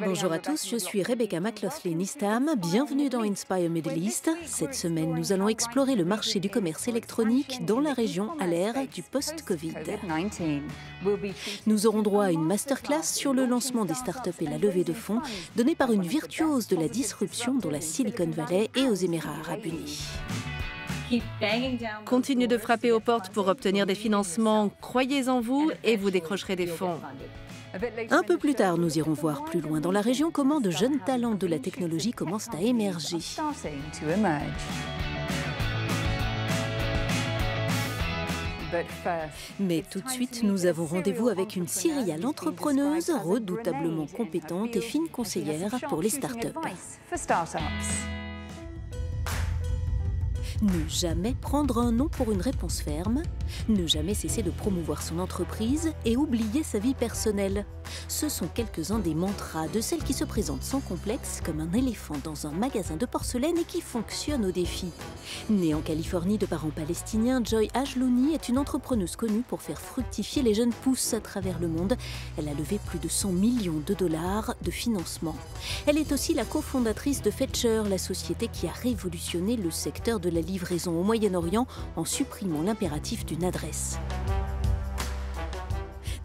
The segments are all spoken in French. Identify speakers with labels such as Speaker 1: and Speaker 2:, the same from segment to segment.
Speaker 1: Bonjour à tous, je suis Rebecca McLaughlin-Istam, bienvenue dans Inspire Middle East. Cette semaine, nous allons explorer le marché du commerce électronique dans la région à l'ère du post-Covid. Nous aurons droit à une masterclass sur le lancement des startups et la levée de fonds, donnée par une virtuose de la disruption dans la Silicon Valley et aux Émirats Arabes Unis.
Speaker 2: Continuez de frapper aux portes pour obtenir des financements. Croyez en vous et vous décrocherez des fonds.
Speaker 1: Un peu plus tard, nous irons voir plus loin dans la région comment de jeunes talents de la technologie commencent à émerger. Mais tout de suite, nous avons rendez-vous avec une serial entrepreneuse redoutablement compétente et fine conseillère pour les startups. Ne jamais prendre un non pour une réponse ferme, ne jamais cesser de promouvoir son entreprise et oublier sa vie personnelle. Ce sont quelques-uns des mantras de celle qui se présente sans complexe comme un éléphant dans un magasin de porcelaine et qui fonctionne au défi. Née en Californie de parents palestiniens, Joy Ajlouni est une entrepreneuse connue pour faire fructifier les jeunes pousses à travers le monde. Elle a levé plus de 100 millions de dollars de financement. Elle est aussi la cofondatrice de Fetcher, la société qui a révolutionné le secteur de la livraison au Moyen-Orient en supprimant l'impératif d'une adresse.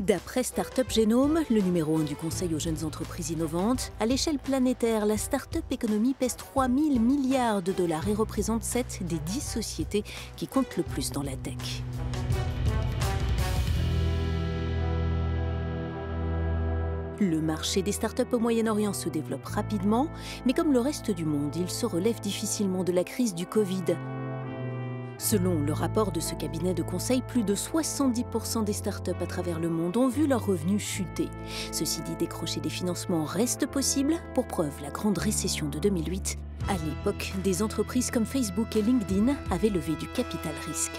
Speaker 1: D'après Startup Genome, le numéro 1 du Conseil aux jeunes entreprises innovantes, à l'échelle planétaire, la startup économie pèse 3 000 milliards de dollars et représente 7 des 10 sociétés qui comptent le plus dans la tech. Le marché des startups au Moyen-Orient se développe rapidement, mais comme le reste du monde, il se relève difficilement de la crise du Covid. Selon le rapport de ce cabinet de conseil, plus de 70% des startups à travers le monde ont vu leurs revenus chuter. Ceci dit, décrocher des financements reste possible, pour preuve la grande récession de 2008. À l'époque, des entreprises comme Facebook et LinkedIn avaient levé du capital risque.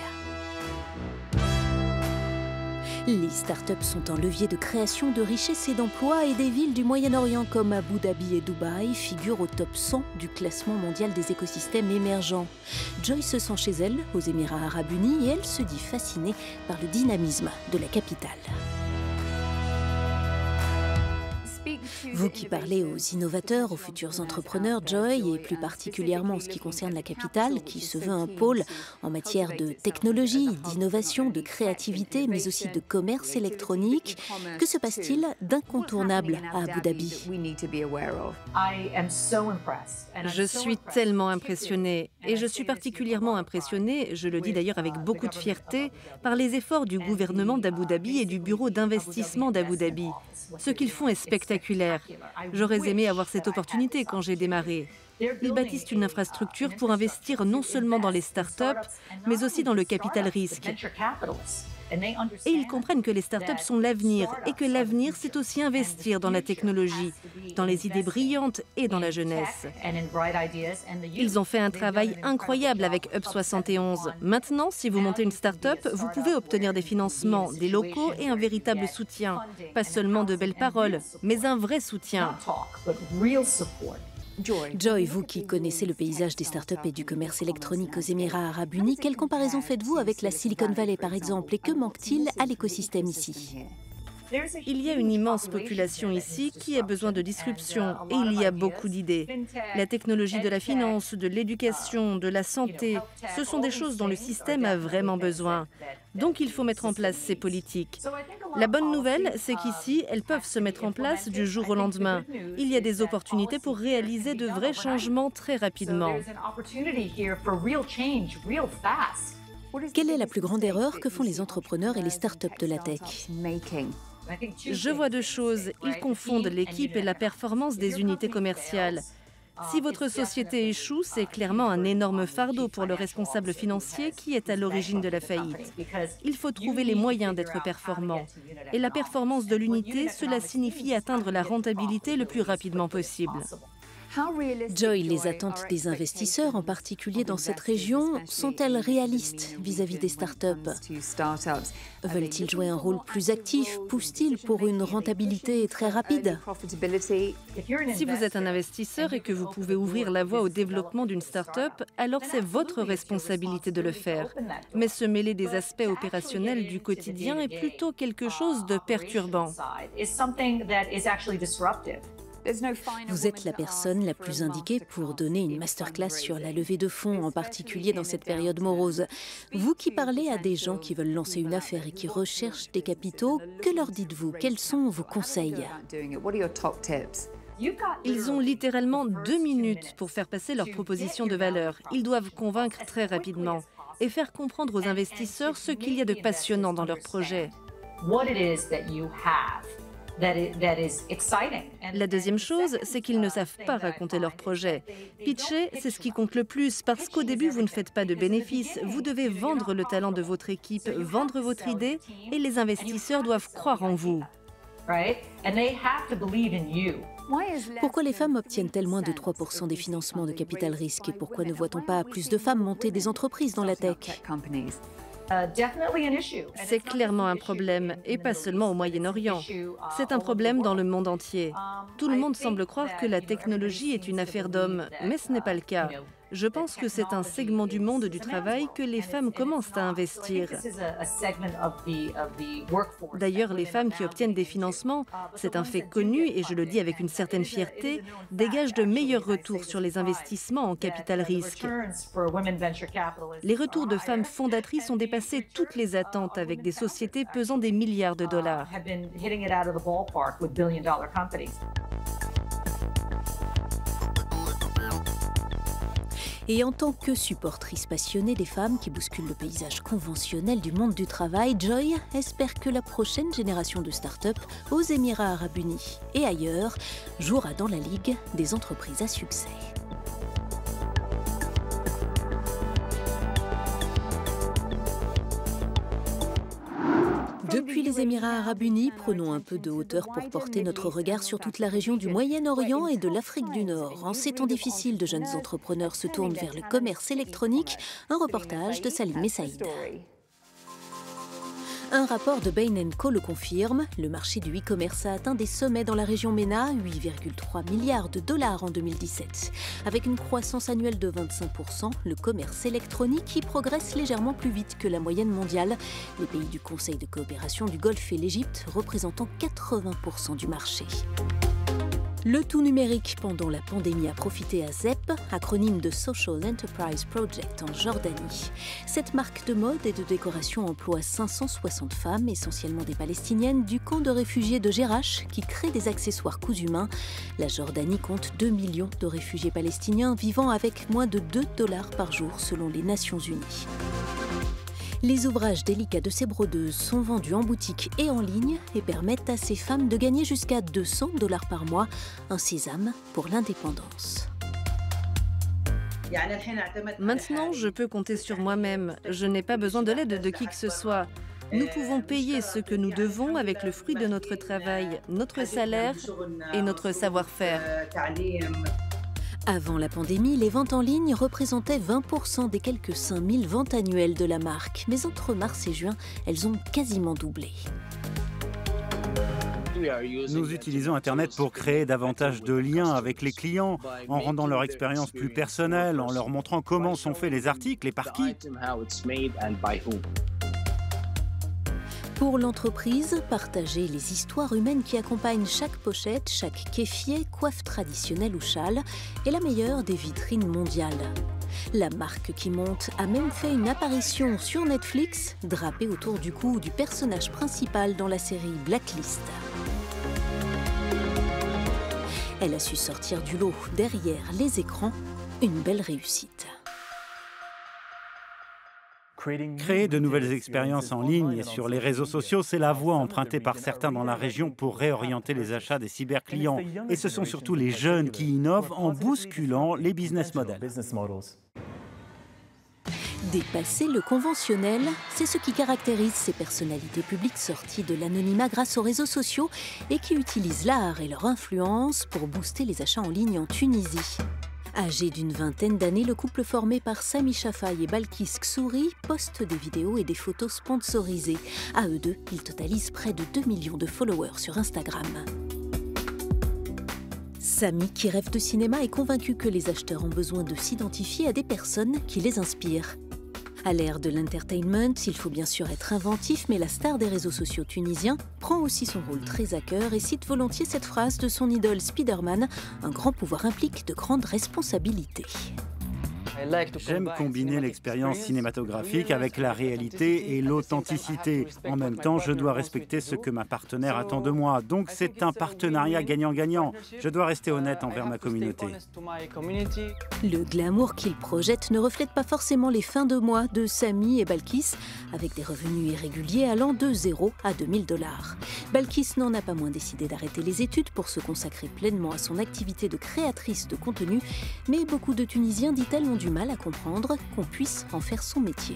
Speaker 1: Les startups sont un levier de création de richesses et d'emplois et des villes du Moyen-Orient comme Abu Dhabi et Dubaï figurent au top 100 du classement mondial des écosystèmes émergents. Joy se sent chez elle, aux Émirats Arabes Unis, et elle se dit fascinée par le dynamisme de la capitale. Vous qui parlez aux innovateurs, aux futurs entrepreneurs, Joy, et plus particulièrement en ce qui concerne la capitale, qui se veut un pôle en matière de technologie, d'innovation, de créativité, mais aussi de commerce électronique, que se passe-t-il d'incontournable à Abu Dhabi?
Speaker 2: Je suis tellement impressionnée et je suis particulièrement impressionnée, je le dis d'ailleurs avec beaucoup de fierté, par les efforts du gouvernement d'Abu Dhabi et du bureau d'investissement d'Abu Dhabi. Ce qu'ils font est spectaculaire. J'aurais aimé avoir cette opportunité quand j'ai démarré. Ils bâtissent une infrastructure pour investir non seulement dans les startups, mais aussi dans le capital risque. Et ils comprennent que les startups sont l'avenir et que l'avenir, c'est aussi investir dans la technologie, dans les idées brillantes et dans la jeunesse. Ils ont fait un travail incroyable avec Up 71. Maintenant, si vous montez une startup, vous pouvez obtenir des financements, des locaux et un véritable soutien. Pas seulement de belles paroles, mais un vrai soutien.
Speaker 1: Joy, vous qui connaissez le paysage des startups et du commerce électronique aux Émirats Arabes Unis, quelle comparaison faites-vous avec la Silicon Valley par exemple et que manque-t-il à l'écosystème ici?
Speaker 2: Il y a une immense population ici qui a besoin de disruption et il y a beaucoup d'idées. La technologie de la finance, de l'éducation, de la santé, ce sont des choses dont le système a vraiment besoin. Donc il faut mettre en place ces politiques. La bonne nouvelle, c'est qu'ici, elles peuvent se mettre en place du jour au lendemain. Il y a des opportunités pour réaliser de vrais changements très rapidement.
Speaker 1: Quelle est la plus grande erreur que font les entrepreneurs et les startups de la tech?
Speaker 2: Je vois deux choses. Ils confondent l'équipe et la performance des unités commerciales. Si votre société échoue, c'est clairement un énorme fardeau pour le responsable financier qui est à l'origine de la faillite. Il faut trouver les moyens d'être performant. Et la performance de l'unité, cela signifie atteindre la rentabilité le plus rapidement possible.
Speaker 1: Joy, les attentes des investisseurs, en particulier dans cette région, sont-elles réalistes vis-à-vis des startups? Veulent-ils jouer un rôle plus actif? Poussent-ils pour une rentabilité très rapide?
Speaker 2: Si vous êtes un investisseur et que vous pouvez ouvrir la voie au développement d'une start-up, alors c'est votre responsabilité de le faire. Mais se mêler des aspects opérationnels du quotidien est plutôt quelque chose de perturbant.
Speaker 1: Vous êtes la personne la plus indiquée pour donner une masterclass sur la levée de fonds, en particulier dans cette période morose. Vous qui parlez à des gens qui veulent lancer une affaire et qui recherchent des capitaux, que leur dites-vous? Quels sont vos conseils?
Speaker 2: Ils ont littéralement 2 minutes pour faire passer leur proposition de valeur. Ils doivent convaincre très rapidement et faire comprendre aux investisseurs ce qu'il y a de passionnant dans leur projet. La deuxième chose, c'est qu'ils ne savent pas raconter leur projet. Pitcher, c'est ce qui compte le plus, parce qu'au début, vous ne faites pas de bénéfices. Vous devez vendre le talent de votre équipe, vendre votre idée, et les investisseurs doivent croire en vous.
Speaker 1: Pourquoi les femmes obtiennent-elles moins de 3% des financements de capital risque et pourquoi ne voit-on pas plus de femmes monter des entreprises dans la tech?
Speaker 2: C'est clairement un problème, et pas seulement au Moyen-Orient. C'est un problème dans le monde entier. Tout le monde semble croire que la technologie est une affaire d'hommes, mais ce n'est pas le cas. Je pense que c'est un segment du monde du travail que les femmes commencent à investir. D'ailleurs, les femmes qui obtiennent des financements, c'est un fait connu et je le dis avec une certaine fierté, dégagent de meilleurs retours sur les investissements en capital risque. Les retours de femmes fondatrices ont dépassé toutes les attentes avec des sociétés pesant des milliards de dollars.
Speaker 1: Et en tant que supportrice passionnée des femmes qui bousculent le paysage conventionnel du monde du travail, Joy espère que la prochaine génération de start-up aux Émirats Arabes Unis et ailleurs jouera dans la ligue des entreprises à succès. Depuis les Émirats Arabes Unis, prenons un peu de hauteur pour porter notre regard sur toute la région du Moyen-Orient et de l'Afrique du Nord. En ces temps difficiles, de jeunes entrepreneurs se tournent vers le commerce électronique. Un reportage de Salim Messaïd. Un rapport de Bain & Co le confirme, le marché du e-commerce a atteint des sommets dans la région MENA, 8,3 milliards de dollars en 2017. Avec une croissance annuelle de 25%, le commerce électronique y progresse légèrement plus vite que la moyenne mondiale, les pays du Conseil de coopération du Golfe et l'Égypte représentant 80% du marché. Le tout numérique pendant la pandémie a profité à ZEP, acronyme de Social Enterprise Project en Jordanie. Cette marque de mode et de décoration emploie 560 femmes, essentiellement des Palestiniennes, du camp de réfugiés de Jerash, qui crée des accessoires cousus humains. La Jordanie compte 2 millions de réfugiés palestiniens vivant avec moins de $2 par jour selon les Nations Unies. Les ouvrages délicats de ces brodeuses sont vendus en boutique et en ligne et permettent à ces femmes de gagner jusqu'à $200 par mois, un sésame pour l'indépendance.
Speaker 2: Maintenant, je peux compter sur moi-même. Je n'ai pas besoin de l'aide de qui que ce soit. Nous pouvons payer ce que nous devons avec le fruit de notre travail, notre salaire et notre savoir-faire.
Speaker 1: Avant la pandémie, les ventes en ligne représentaient 20% des quelques 5000 ventes annuelles de la marque. Mais entre mars et juin, elles ont quasiment doublé.
Speaker 3: Nous utilisons Internet pour créer davantage de liens avec les clients, en rendant leur expérience plus personnelle, en leur montrant comment sont faits les articles et par qui.
Speaker 1: Pour l'entreprise, partager les histoires humaines qui accompagnent chaque pochette, chaque kéfier, coiffe traditionnelle ou châle est la meilleure des vitrines mondiales. La marque qui monte a même fait une apparition sur Netflix, drapée autour du cou du personnage principal dans la série Blacklist. Elle a su sortir du lot derrière les écrans, une belle réussite.
Speaker 3: Créer de nouvelles expériences en ligne et sur les réseaux sociaux, c'est la voie empruntée par certains dans la région pour réorienter les achats des cyberclients. Et ce sont surtout les jeunes qui innovent en bousculant les business models.
Speaker 1: Dépasser le conventionnel, c'est ce qui caractérise ces personnalités publiques sorties de l'anonymat grâce aux réseaux sociaux et qui utilisent l'art et leur influence pour booster les achats en ligne en Tunisie. Âgé d'une vingtaine d'années, le couple formé par Sami Chafaï et Balkis Ksouri poste des vidéos et des photos sponsorisées. À eux deux, ils totalisent près de 2 millions de followers sur Instagram. Sami, qui rêve de cinéma, est convaincu que les acheteurs ont besoin de s'identifier à des personnes qui les inspirent. À l'ère de l'entertainment, il faut bien sûr être inventif, mais la star des réseaux sociaux tunisiens prend aussi son rôle très à cœur et cite volontiers cette phrase de son idole Spider-Man: « Un grand pouvoir implique de grandes responsabilités ».
Speaker 3: J'aime combiner l'expérience cinématographique avec la réalité et l'authenticité. En même temps, je dois respecter ce que ma partenaire attend de moi. Donc c'est un partenariat gagnant-gagnant. Je dois rester honnête envers ma communauté.
Speaker 1: Le glamour qu'il projette ne reflète pas forcément les fins de mois de Sami et Balkis, avec des revenus irréguliers allant de 0 à 2000 $. Balkis n'en a pas moins décidé d'arrêter les études pour se consacrer pleinement à son activité de créatrice de contenu, mais beaucoup de Tunisiens, dit-elle, ont du mal à comprendre qu'on puisse en faire son métier.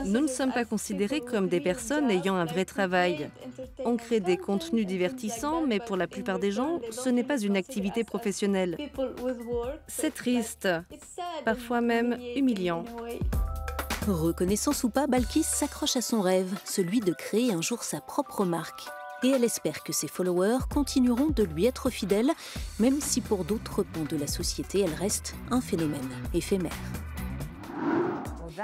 Speaker 2: Nous ne sommes pas considérés comme des personnes ayant un vrai travail. On crée des contenus divertissants, mais pour la plupart des gens, ce n'est pas une activité professionnelle. C'est triste, parfois même humiliant.
Speaker 1: Reconnaissance ou pas, Balkis s'accroche à son rêve, celui de créer un jour sa propre marque. Et elle espère que ses followers continueront de lui être fidèles, même si pour d'autres pans de la société, elle reste un phénomène éphémère.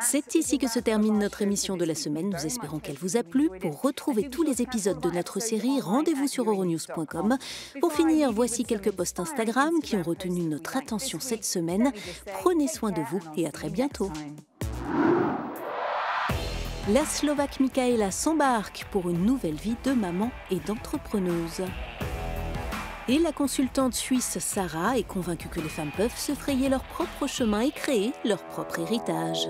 Speaker 1: C'est ici que se termine notre émission de la semaine. Nous espérons qu'elle vous a plu. Pour retrouver tous les épisodes de notre série, rendez-vous sur euronews.com. Pour finir, voici quelques posts Instagram qui ont retenu notre attention cette semaine. Prenez soin de vous et à très bientôt. La Slovaque Michaela s'embarque pour une nouvelle vie de maman et d'entrepreneuse. Et la consultante suisse Sarah est convaincue que les femmes peuvent se frayer leur propre chemin et créer leur propre héritage.